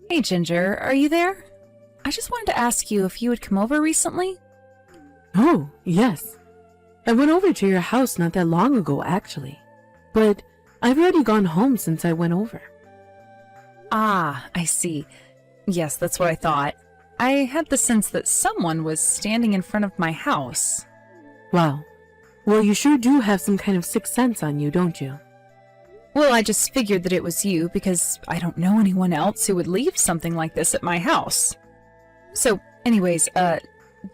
Hey Ginger, are you there? I just wanted to ask you if you had come over recently? Oh, yes. I went over to your house not that long ago, actually. But I've already gone home since I went over. Ah, I see. Yes, that's what I thought. I had the sense that someone was standing in front of my house. Wow. Well, you sure do have some kind of sixth sense on you, don't you? Well, I just figured that it was you because I don't know anyone else who would leave something like this at my house. So, anyways,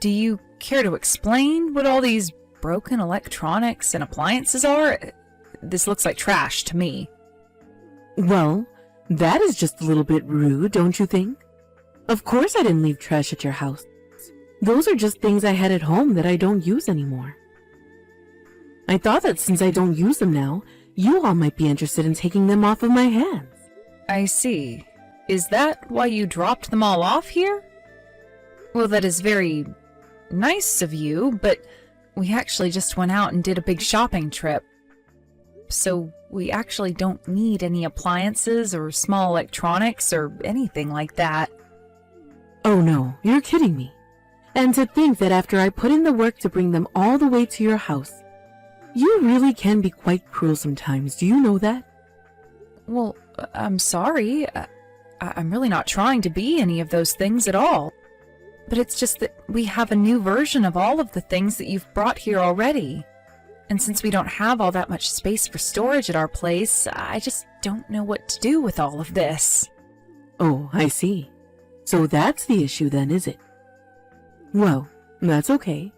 do you care to explain what all these broken electronics and appliances are? This looks like trash to me. Well, that is just a little bit rude, don't you think? Of course I didn't leave trash at your house. Those are just things I had at home that I don't use anymore. I thought that since I don't use them now, you all might be interested in taking them off of my hands. I see. Is that why you dropped them all off here? Well, that is very nice of you, but we actually just went out and did a big shopping trip. So we actually don't need any appliances or small electronics or anything like that. Oh no, you're kidding me. And to think that after I put in the work to bring them all the way to your house, you really can be quite cruel sometimes, do you know that? Well, I'm sorry. I'm really not trying to be any of those things at all. But it's just that we have a new version of all of the things that you've brought here already. And since we don't have all that much space for storage at our place, I just don't know what to do with all of this. Oh, I see. So that's the issue then, is it? Well, that's okay.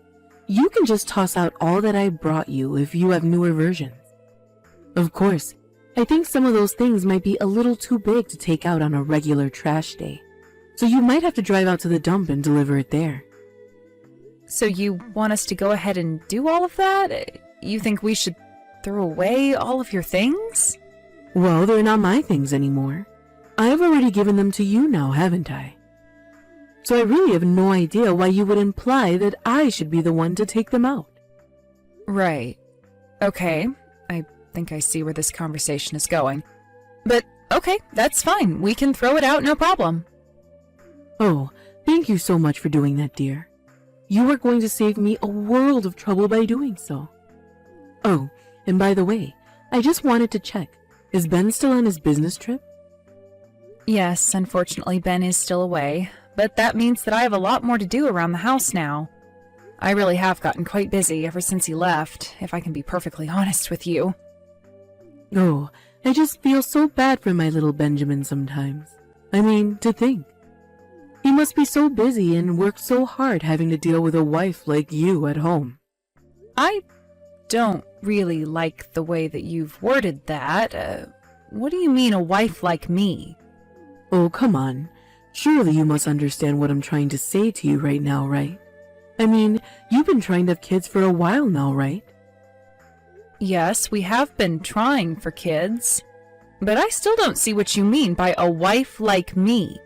You can just toss out all that I brought you if you have newer versions. Of course, I think some of those things might be a little too big to take out on a regular trash day. So you might have to drive out to the dump and deliver it there. So you want us to go ahead and do all of that? You think we should throw away all of your things? Well, they're not my things anymore. I've already given them to you now, haven't I? So I really have no idea why you would imply that I should be the one to take them out. Right. Okay. I think I see where this conversation is going. But, okay, that's fine. We can throw it out, no problem. Oh, thank you so much for doing that, dear. You are going to save me a world of trouble by doing so. Oh, and by the way, I just wanted to check. Is Ben still on his business trip? Yes, unfortunately Ben is still away, but that means that I have a lot more to do around the house now. I really have gotten quite busy ever since he left, if I can be perfectly honest with you. Oh, I just feel so bad for my little Benjamin sometimes. I mean, to think. He must be so busy and work so hard having to deal with a wife like you at home. I don't really like the way that you've worded that. What do you mean, a wife like me? Oh, come on. Surely you must understand what I'm trying to say to you right now, right? I mean, you've been trying to have kids for a while now, right? Yes, we have been trying for kids, but I still don't see what you mean by a wife like me.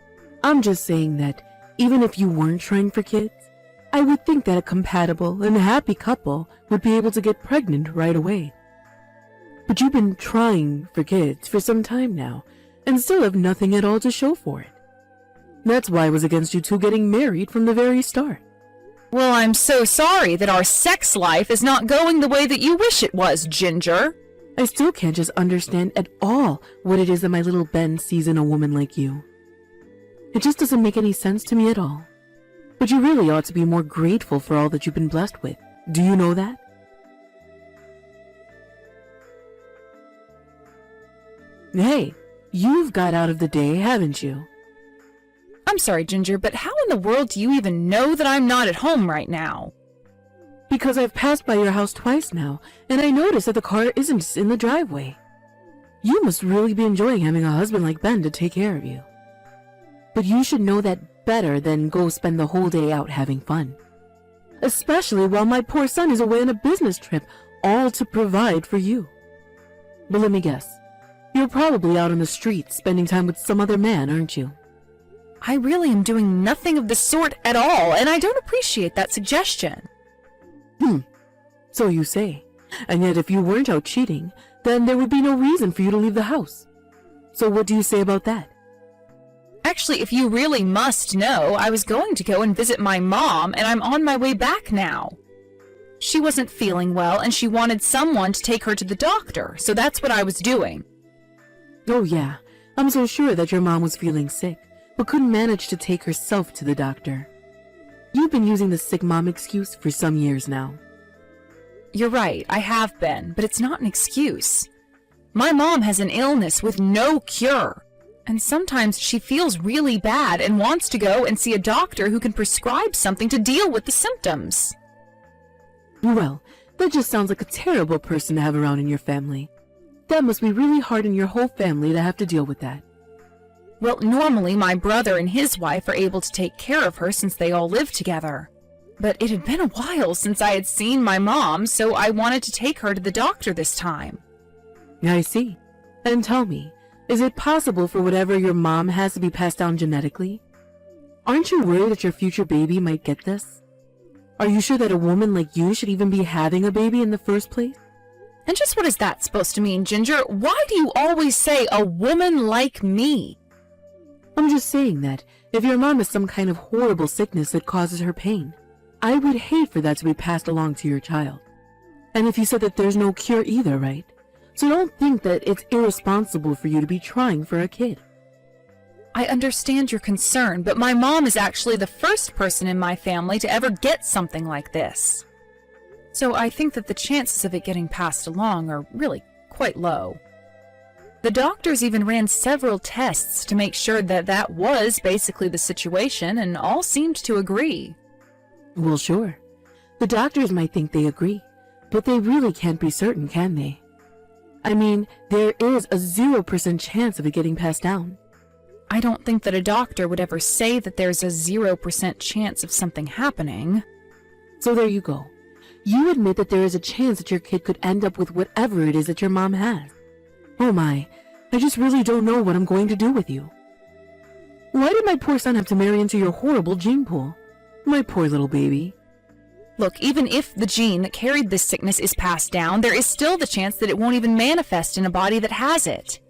I'm just saying that even if you weren't trying for kids, I would think that a compatible and happy couple would be able to get pregnant right away. But you've been trying for kids for some time now, and still have nothing at all to show for it. That's why I was against you two getting married from the very start. Well, I'm so sorry that our sex life is not going the way that you wish it was, Ginger. I still can't just understand at all what it is that my little Ben sees in a woman like you. It just doesn't make any sense to me at all. But you really ought to be more grateful for all that you've been blessed with. Do you know that? Hey, you've got out of the day, haven't you? I'm sorry, Ginger, but how in the world do you even know that I'm not at home right now? Because I've passed by your house twice now, and I noticed that the car isn't in the driveway. You must really be enjoying having a husband like Ben to take care of you. But you should know that better than go spend the whole day out having fun. Especially while my poor son is away on a business trip, all to provide for you. But let me guess, you're probably out on the street spending time with some other man, aren't you? I really am doing nothing of the sort at all, and I don't appreciate that suggestion. So you say. And yet if you weren't out cheating, then there would be no reason for you to leave the house. So what do you say about that? Actually, if you really must know, I was going to go and visit my mom, and I'm on my way back now. She wasn't feeling well, and she wanted someone to take her to the doctor, so that's what I was doing. Oh yeah, I'm so sure that your mom was feeling sick, but couldn't manage to take herself to the doctor. You've been using the sick mom excuse for some years now. You're right, I have been, but it's not an excuse. My mom has an illness with no cure, and sometimes she feels really bad and wants to go and see a doctor who can prescribe something to deal with the symptoms. Well, that just sounds like a terrible person to have around in your family. That must be really hard on your whole family to have to deal with that. Well, normally my brother and his wife are able to take care of her since they all live together. But it had been a while since I had seen my mom, so I wanted to take her to the doctor this time. I see. And tell me, is it possible for whatever your mom has to be passed down genetically? Aren't you worried that your future baby might get this? Are you sure that a woman like you should even be having a baby in the first place? And just what is that supposed to mean, Ginger? Why do you always say a woman like me? I'm just saying that if your mom has some kind of horrible sickness that causes her pain, I would hate for that to be passed along to your child. And if you said that there's no cure either, right? So don't think that it's irresponsible for you to be trying for a kid. I understand your concern, but my mom is actually the first person in my family to ever get something like this. So I think that the chances of it getting passed along are really quite low. The doctors even ran several tests to make sure that that was basically the situation, and all seemed to agree. Well, sure. The doctors might think they agree, but they really can't be certain, can they? I mean, there is a 0% chance of it getting passed down. I don't think that a doctor would ever say that there's a 0% chance of something happening. So there you go. You admit that there is a chance that your kid could end up with whatever it is that your mom has. Oh my, I just really don't know what I'm going to do with you. Why did my poor son have to marry into your horrible gene pool? My poor little baby. Look, even if the gene that carried this sickness is passed down, there is still the chance that it won't even manifest in a body that has it.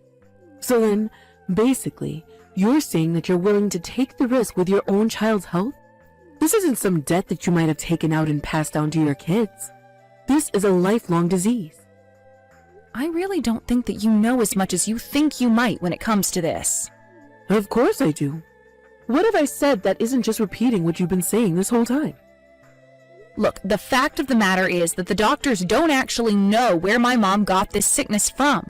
So then, basically, you're saying that you're willing to take the risk with your own child's health? This isn't some debt that you might have taken out and passed down to your kids. This is a lifelong disease. I really don't think that you know as much as you think you might when it comes to this. Of course I do. What have I said that isn't just repeating what you've been saying this whole time? Look, the fact of the matter is that the doctors don't actually know where my mom got this sickness from.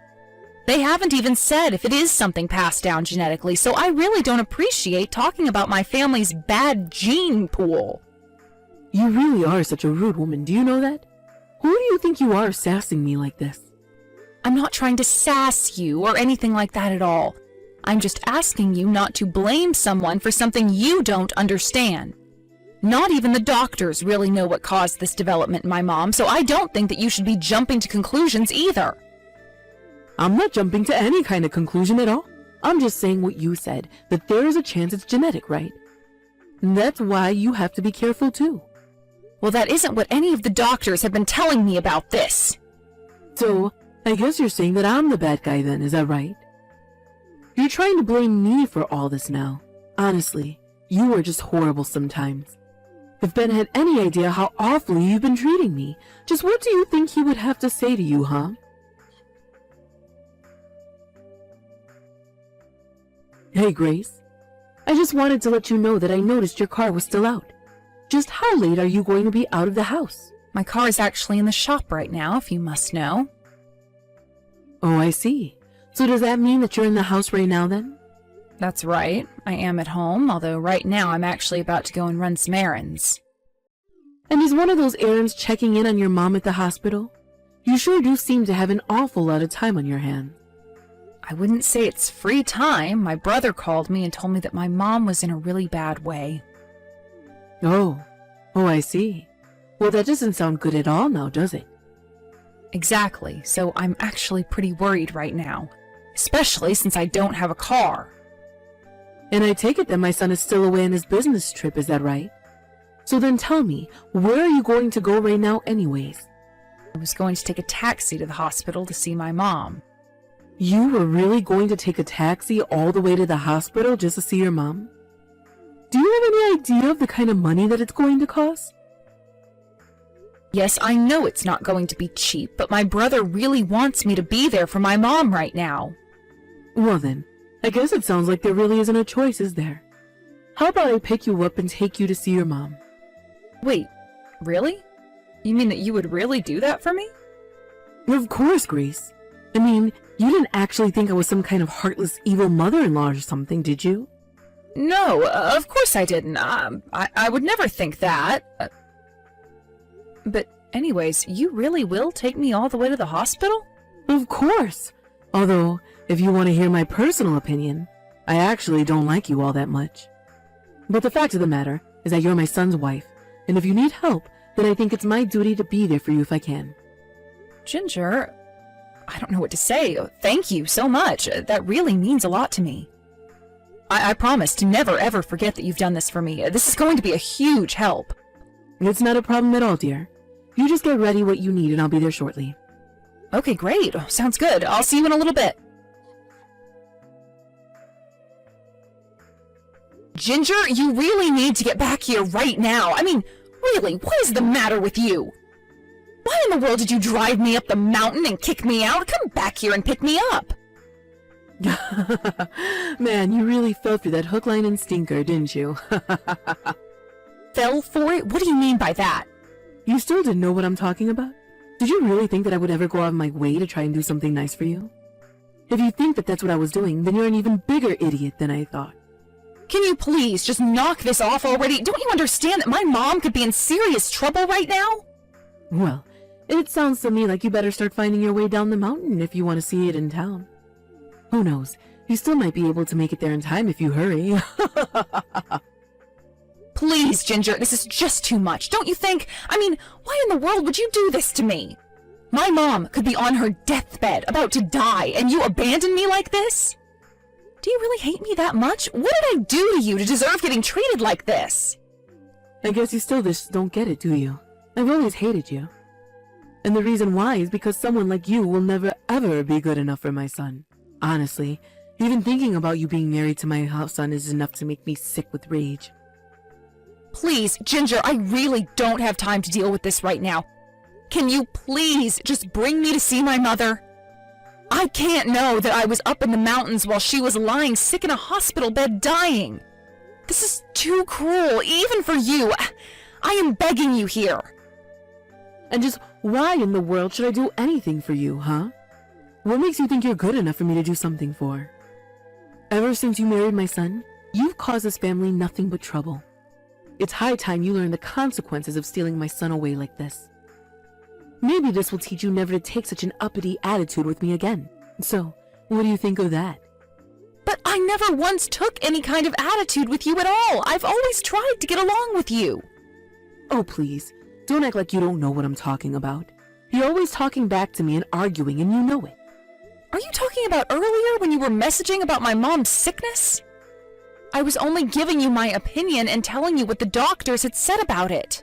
They haven't even said if it is something passed down genetically, so I really don't appreciate talking about my family's bad gene pool. You really are such a rude woman, do you know that? Who do you think you are sassing me like this? I'm not trying to sass you or anything like that at all. I'm just asking you not to blame someone for something you don't understand. Not even the doctors really know what caused this development in my mom, so I don't think that you should be jumping to conclusions either. I'm not jumping to any kind of conclusion at all. I'm just saying what you said, that there is a chance it's genetic, right? And that's why you have to be careful too. Well, that isn't what any of the doctors have been telling me about this. So, I guess you're saying that I'm the bad guy then, is that right? You're trying to blame me for all this now. Honestly, you are just horrible sometimes. If Ben had any idea how awfully you've been treating me, just what do you think he would have to say to you, huh? Hey, Grace. I just wanted to let you know that I noticed your car was still out. Just how late are you going to be out of the house? My car is actually in the shop right now, if you must know. Oh, I see. So does that mean that you're in the house right now then? That's right. I am at home, although right now I'm actually about to go and run some errands. And is one of those errands checking in on your mom at the hospital? You sure do seem to have an awful lot of time on your hands. I wouldn't say it's free time. My brother called me and told me that my mom was in a really bad way. Oh, I see. Well, that doesn't sound good at all now, does it? Exactly, so I'm actually pretty worried right now, especially since I don't have a car. And I take it that my son is still away on his business trip, is that right? So then tell me, where are you going to go right now anyways? I was going to take a taxi to the hospital to see my mom. You were really going to take a taxi all the way to the hospital just to see your mom? Do you have any idea of the kind of money that it's going to cost? Yes, I know it's not going to be cheap, but my brother really wants me to be there for my mom right now. Well then, I guess it sounds like there really isn't a choice, is there? How about I pick you up and take you to see your mom? Wait, really? You mean that you would really do that for me? Of course, Grace. I mean, you didn't actually think I was some kind of heartless evil mother-in-law or something, did you? No, of course I didn't. I would never think that. But anyways, you really will take me all the way to the hospital? Of course. Although, if you want to hear my personal opinion, I actually don't like you all that much. But the fact of the matter is that you're my son's wife, and if you need help, then I think it's my duty to be there for you if I can. Ginger, I don't know what to say. Thank you so much. That really means a lot to me. I promise to never ever forget that you've done this for me. This is going to be a huge help. It's not a problem at all, dear. You just get ready what you need and I'll be there shortly. Okay, great. Sounds good. I'll see you in a little bit. Ginger, you really need to get back here right now. I mean, really, what is the matter with you? Why in the world did you drive me up the mountain and kick me out? Come back here and pick me up. Man, you really fell for that hook, line, and stinker, didn't you? Fell for it? What do you mean by that? You still didn't know what I'm talking about? Did you really think that I would ever go out of my way to try and do something nice for you? If you think that that's what I was doing, then you're an even bigger idiot than I thought. Can you please just knock this off already? Don't you understand that my mom could be in serious trouble right now? Well, it sounds to me like you better start finding your way down the mountain if you want to see it in town. Who knows? You still might be able to make it there in time if you hurry. Please, Ginger, this is just too much, don't you think? I mean, why in the world would you do this to me? My mom could be on her deathbed, about to die, and you abandon me like this? Do you really hate me that much? What did I do to you to deserve getting treated like this? I guess you still just don't get it, do you? I've always hated you. And the reason why is because someone like you will never ever be good enough for my son. Honestly, even thinking about you being married to my son is enough to make me sick with rage. Please, Ginger, I really don't have time to deal with this right now. Can you please just bring me to see my mother? I can't know that I was up in the mountains while she was lying sick in a hospital bed dying. This is too cruel, even for you. I am begging you here. And just why in the world should I do anything for you, huh? What makes you think you're good enough for me to do something for? Ever since you married my son, you've caused this family nothing but trouble. It's high time you learn the consequences of stealing my son away like this. Maybe this will teach you never to take such an uppity attitude with me again. So, what do you think of that? But I never once took any kind of attitude with you at all. I've always tried to get along with you. Oh, please. Don't act like you don't know what I'm talking about. You're always talking back to me and arguing, and you know it. Are you talking about earlier when you were messaging about my mom's sickness? I was only giving you my opinion and telling you what the doctors had said about it.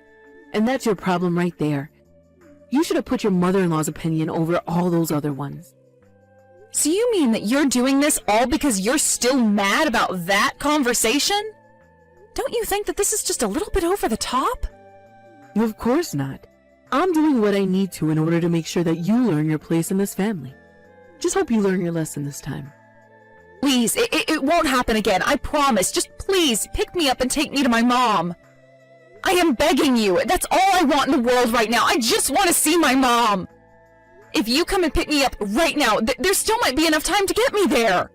And that's your problem right there. You should have put your mother-in-law's opinion over all those other ones. So you mean that you're doing this all because you're still mad about that conversation? Don't you think that this is just a little bit over the top? Of course not. I'm doing what I need to in order to make sure that you learn your place in this family. Just hope you learn your lesson this time. Please, it won't happen again, I promise. Just please, pick me up and take me to my mom. I am begging you. That's all I want in the world right now. I just want to see my mom. If you come and pick me up right now, there still might be enough time to get me there.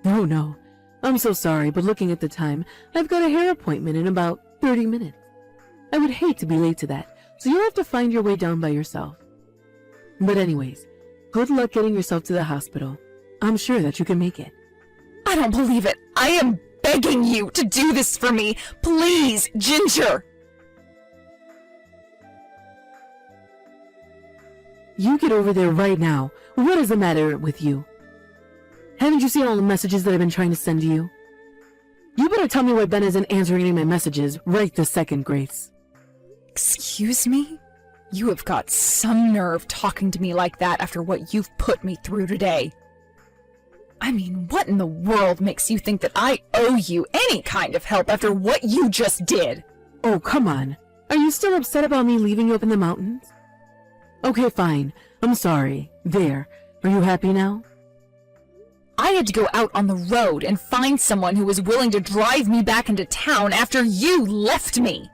Oh, no. I'm so sorry, but looking at the time, I've got a hair appointment in about 30 minutes. I would hate to be late to that, so you'll have to find your way down by yourself. But anyways, good luck getting yourself to the hospital. I'm sure that you can make it. I don't believe it. I am begging you to do this for me. Please, Ginger. You get over there right now. What is the matter with you? Haven't you seen all the messages that I've been trying to send to you? You better tell me why Ben isn't answering any of my messages right this second, Grace. Excuse me? You have got some nerve talking to me like that after what you've put me through today. I mean, what in the world makes you think that I owe you any kind of help after what you just did? Oh, come on. Are you still upset about me leaving you up in the mountains? Okay, fine. I'm sorry. There. Are you happy now? I had to go out on the road and find someone who was willing to drive me back into town after you left me.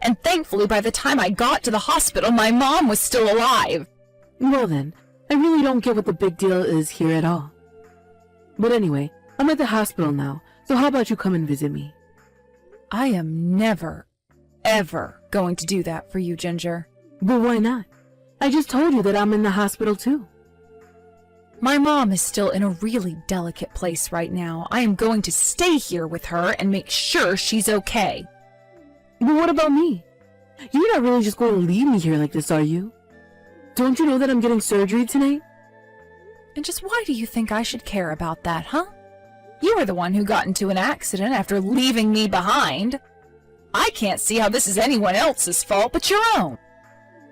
And thankfully, by the time I got to the hospital, my mom was still alive. Well then, I really don't get what the big deal is here at all. But anyway, I'm at the hospital now, so how about you come and visit me? I am never, ever going to do that for you, Ginger. But why not? I just told you that I'm in the hospital too. My mom is still in a really delicate place right now. I am going to stay here with her and make sure she's okay. But what about me? You're not really just going to leave me here like this, are you? Don't you know that I'm getting surgery tonight? And just why do you think I should care about that, huh? You were the one who got into an accident after leaving me behind. I can't see how this is anyone else's fault but your own.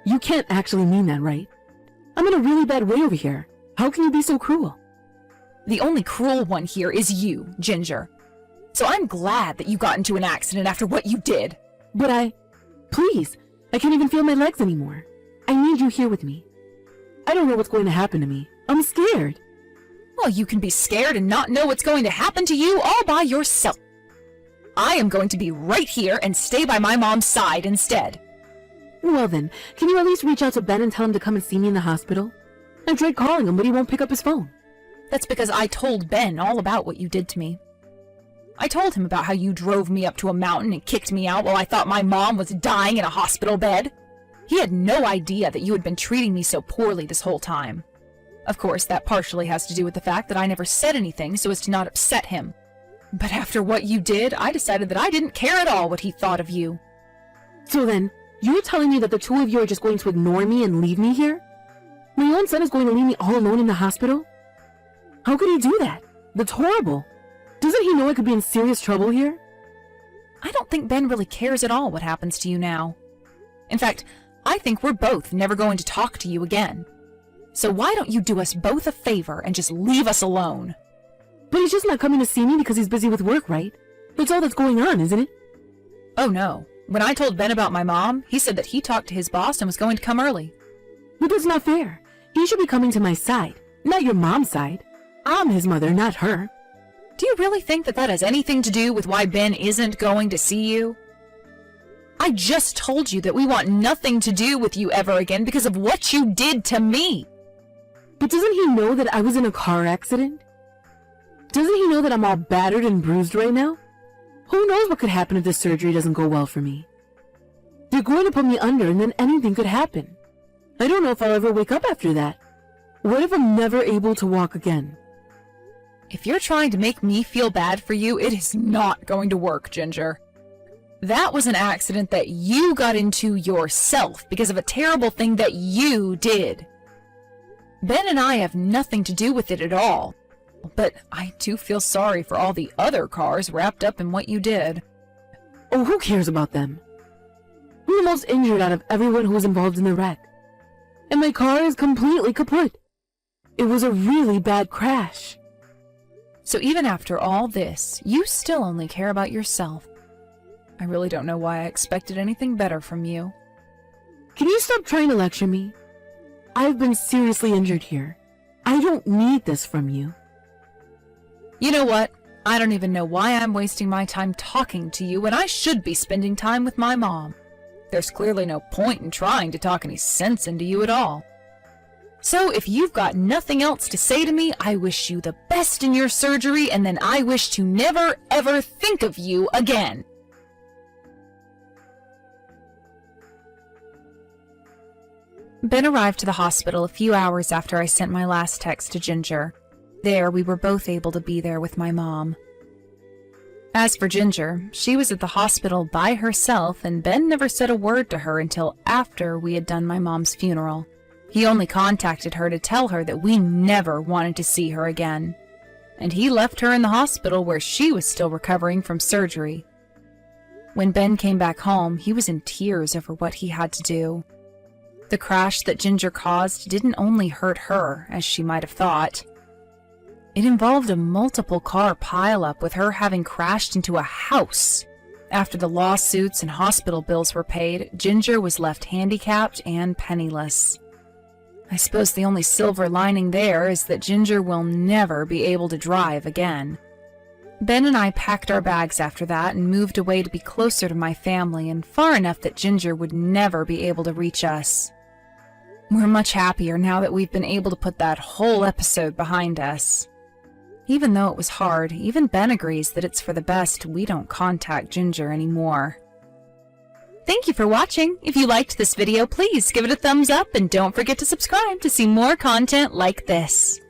You can't actually mean that, right? I'm in a really bad way over here. How can you be so cruel? The only cruel one here is you, Ginger. So I'm glad that you got into an accident after what you did. But please, I can't even feel my legs anymore. I need you here with me. I don't know what's going to happen to me. I'm scared. Well, you can be scared and not know what's going to happen to you all by yourself. I am going to be right here and stay by my mom's side instead. Well then, can you at least reach out to Ben and tell him to come and see me in the hospital? I tried calling him, but he won't pick up his phone. That's because I told Ben all about what you did to me. I told him about how you drove me up to a mountain and kicked me out while I thought my mom was dying in a hospital bed. He had no idea that you had been treating me so poorly this whole time. Of course, that partially has to do with the fact that I never said anything so as to not upset him. But after what you did, I decided that I didn't care at all what he thought of you. So then, you're telling me that the two of you are just going to ignore me and leave me here? My own son is going to leave me all alone in the hospital? How could he do that? That's horrible. Doesn't he know I could be in serious trouble here? I don't think Ben really cares at all what happens to you now. In fact, I think we're both never going to talk to you again. So why don't you do us both a favor and just leave us alone? But he's just not coming to see me because he's busy with work, right? That's all that's going on, isn't it? Oh no. When I told Ben about my mom, he said that he talked to his boss and was going to come early. But that's not fair. He should be coming to my side, not your mom's side. I'm his mother, not her. Do you really think that that has anything to do with why Ben isn't going to see you? I just told you that we want nothing to do with you ever again because of what you did to me. But doesn't he know that I was in a car accident? Doesn't he know that I'm all battered and bruised right now? Who knows what could happen if this surgery doesn't go well for me? They're going to put me under and then anything could happen. I don't know if I'll ever wake up after that. What if I'm never able to walk again? If you're trying to make me feel bad for you, it is not going to work, Ginger. That was an accident that you got into yourself because of a terrible thing that you did. Ben and I have nothing to do with it at all. But I do feel sorry for all the other cars wrapped up in what you did. Oh, who cares about them? I'm the most injured out of everyone who was involved in the wreck. And my car is completely kaput. It was a really bad crash. So even after all this, you still only care about yourself. I really don't know why I expected anything better from you. Can you stop trying to lecture me? I've been seriously injured here. I don't need this from you. You know what? I don't even know why I'm wasting my time talking to you when I should be spending time with my mom. There's clearly no point in trying to talk any sense into you at all. So if you've got nothing else to say to me, I wish you the best in your surgery, and then I wish to never ever think of you again. Ben arrived to the hospital a few hours after I sent my last text to Ginger. There, we were both able to be there with my mom. As for Ginger, she was at the hospital by herself, and Ben never said a word to her until after we had done my mom's funeral. He only contacted her to tell her that we never wanted to see her again. And he left her in the hospital where she was still recovering from surgery. When Ben came back home, he was in tears over what he had to do. The crash that Ginger caused didn't only hurt her, as she might have thought. It involved a multiple car pileup with her having crashed into a house. After the lawsuits and hospital bills were paid, Ginger was left handicapped and penniless. I suppose the only silver lining there is that Ginger will never be able to drive again. Ben and I packed our bags after that and moved away to be closer to my family and far enough that Ginger would never be able to reach us. We're much happier now that we've been able to put that whole episode behind us. Even though it was hard, even Ben agrees that it's for the best we don't contact Ginger anymore. Thank you for watching. If you liked this video, please give it a thumbs up and don't forget to subscribe to see more content like this.